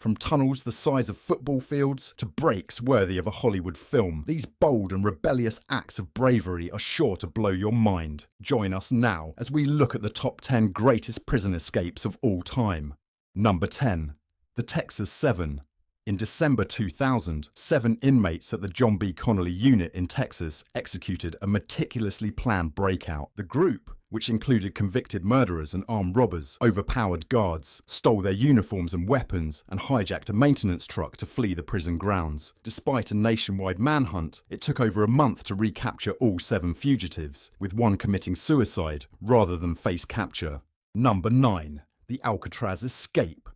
From tunnels the size of football fields to breaks worthy of a Hollywood film, these bold and rebellious acts of bravery are sure to blow your mind. Join us now as we look at the top 10 greatest prison escapes of all time. Number 10. The Texas 7. In December 2000, 7 inmates at the John B. Connolly unit in Texas executed a meticulously planned breakout. The group, which included convicted murderers and armed robbers, overpowered guards, stole their uniforms and weapons, and hijacked a maintenance truck to flee the prison grounds. Despite a nationwide manhunt, it took over a month to recapture all 7 fugitives, with one committing suicide rather than face capture. Number 9. The Alcatraz Escape.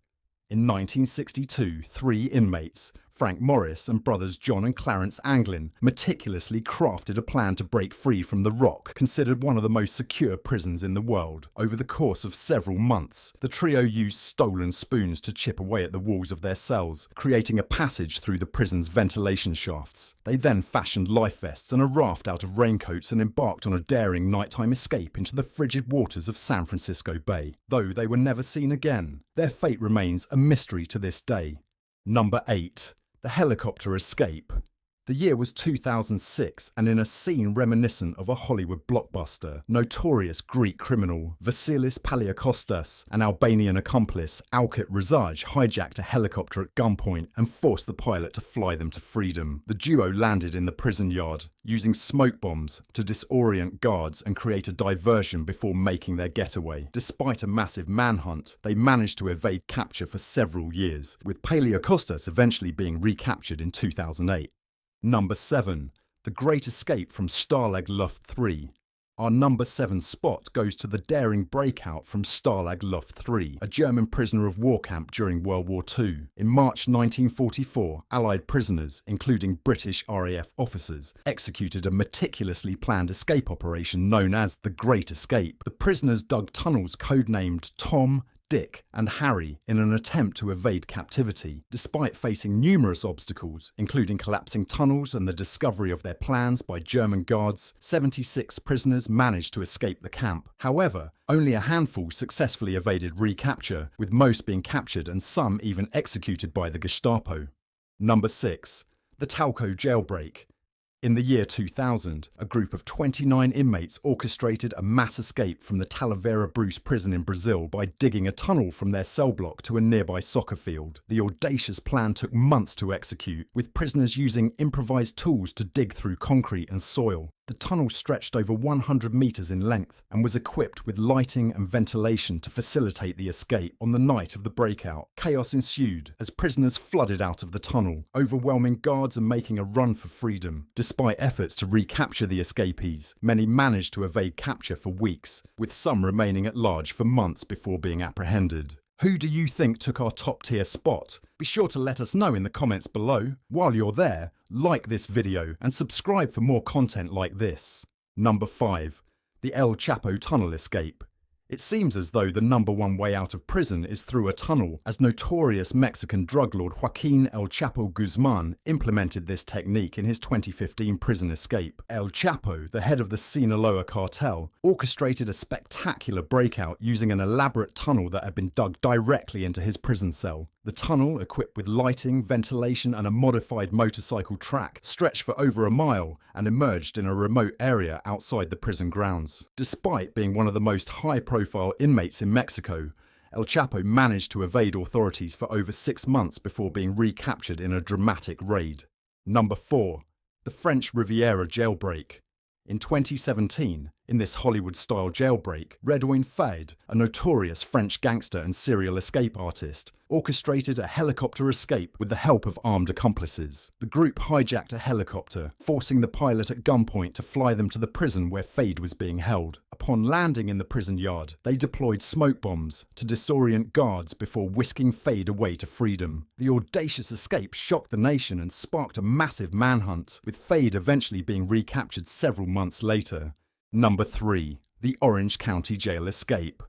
In 1962, 3 inmates, Frank Morris and brothers John and Clarence Anglin, meticulously crafted a plan to break free from the Rock, considered one of the most secure prisons in the world. Over the course of several months, the trio used stolen spoons to chip away at the walls of their cells, creating a passage through the prison's ventilation shafts. They then fashioned life vests and a raft out of raincoats and embarked on a daring nighttime escape into the frigid waters of San Francisco Bay. Though they were never seen again, their fate remains a mystery to this day. Number 8. The Helicopter Escape. The year was 2006, and in a scene reminiscent of a Hollywood blockbuster, notorious Greek criminal Vasilis Paliakostas and Albanian accomplice Alkit Rezaj hijacked a helicopter at gunpoint and forced the pilot to fly them to freedom. The duo landed in the prison yard, using smoke bombs to disorient guards and create a diversion before making their getaway. Despite a massive manhunt, they managed to evade capture for several years, with Paliakostas eventually being recaptured in 2008. Number 7. The Great Escape from Stalag Luft 3. Our number 7 spot goes to the daring breakout from Stalag Luft 3, a German prisoner of war camp during World War II. In March 1944, Allied prisoners, including British RAF officers, executed a meticulously planned escape operation known as the Great Escape. The prisoners dug tunnels codenamed Tom, Dick and Harry in an attempt to evade captivity. Despite facing numerous obstacles, including collapsing tunnels and the discovery of their plans by German guards, 76 prisoners managed to escape the camp. However, only a handful successfully evaded recapture, with most being captured and some even executed by the Gestapo. Number 6. The Talco Jailbreak. In the year 2000, a group of 29 inmates orchestrated a mass escape from the Talavera Bruce prison in Brazil by digging a tunnel from their cell block to a nearby soccer field. The audacious plan took months to execute, with prisoners using improvised tools to dig through concrete and soil. The tunnel stretched over 100 meters in length and was equipped with lighting and ventilation to facilitate the escape. On the night of the breakout, chaos ensued as prisoners flooded out of the tunnel, overwhelming guards and making a run for freedom. Despite efforts to recapture the escapees, many managed to evade capture for weeks, with some remaining at large for months before being apprehended. Who do you think took our top tier spot? Be sure to let us know in the comments below. While you're there, like this video and subscribe for more content like this. Number 5. The El Chapo Tunnel Escape. It seems as though the number 1 way out of prison is through a tunnel, as notorious Mexican drug lord Joaquin El Chapo Guzman implemented this technique in his 2015 prison escape. El Chapo, the head of the Sinaloa cartel, orchestrated a spectacular breakout using an elaborate tunnel that had been dug directly into his prison cell. The tunnel, equipped with lighting, ventilation and a modified motorcycle track, stretched for over a mile and emerged in a remote area outside the prison grounds. Despite being one of the most high-profile inmates in Mexico, El Chapo managed to evade authorities for over 6 months before being recaptured in a dramatic raid. Number 4. The French Riviera Jailbreak. In 2017, in this Hollywood-style jailbreak, Redouane Faid, a notorious French gangster and serial escape artist, orchestrated a helicopter escape with the help of armed accomplices. The group hijacked a helicopter, forcing the pilot at gunpoint to fly them to the prison where Faid was being held. Upon landing in the prison yard, they deployed smoke bombs to disorient guards before whisking Faid away to freedom. The audacious escape shocked the nation and sparked a massive manhunt, with Faid eventually being recaptured several months later. Number 3. The Orange County Jail Escape.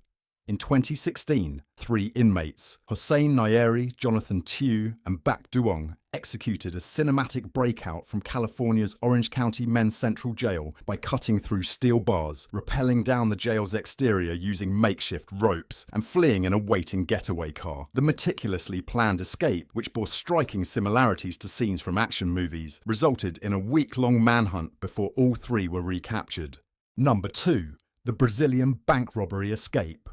In 2016, 3 inmates, Hossein Nayeri, Jonathan Tew, and Bak Duong, executed a cinematic breakout from California's Orange County Men's Central Jail by cutting through steel bars, rappelling down the jail's exterior using makeshift ropes, and fleeing in a waiting getaway car. The meticulously planned escape, which bore striking similarities to scenes from action movies, resulted in a week-long manhunt before all 3 were recaptured. Number 2. The Brazilian bank robbery escape.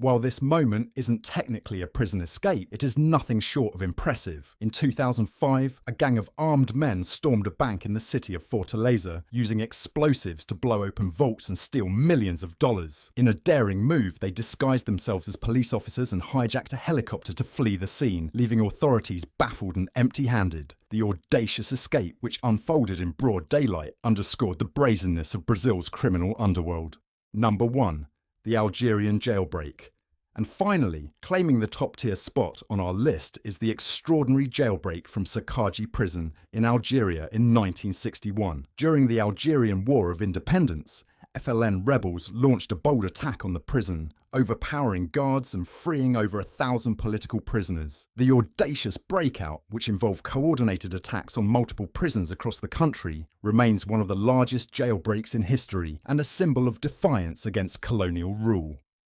While this moment isn't technically a prison escape, it is nothing short of impressive. In 2005, a gang of armed men stormed a bank in the city of Fortaleza, using explosives to blow open vaults and steal millions of dollars. In a daring move, they disguised themselves as police officers and hijacked a helicopter to flee the scene, leaving authorities baffled and empty-handed. The audacious escape, which unfolded in broad daylight, underscored the brazenness of Brazil's criminal underworld. Number 1. The Algerian jailbreak. And finally, claiming the top-tier spot on our list is the extraordinary jailbreak from Sakaji prison in Algeria in 1961. During the Algerian War of Independence, FLN rebels launched a bold attack on the prison, overpowering guards and freeing over 1,000 political prisoners. The audacious breakout, which involved coordinated attacks on multiple prisons across the country, remains one of the largest jailbreaks in history and a symbol of defiance against colonial rule.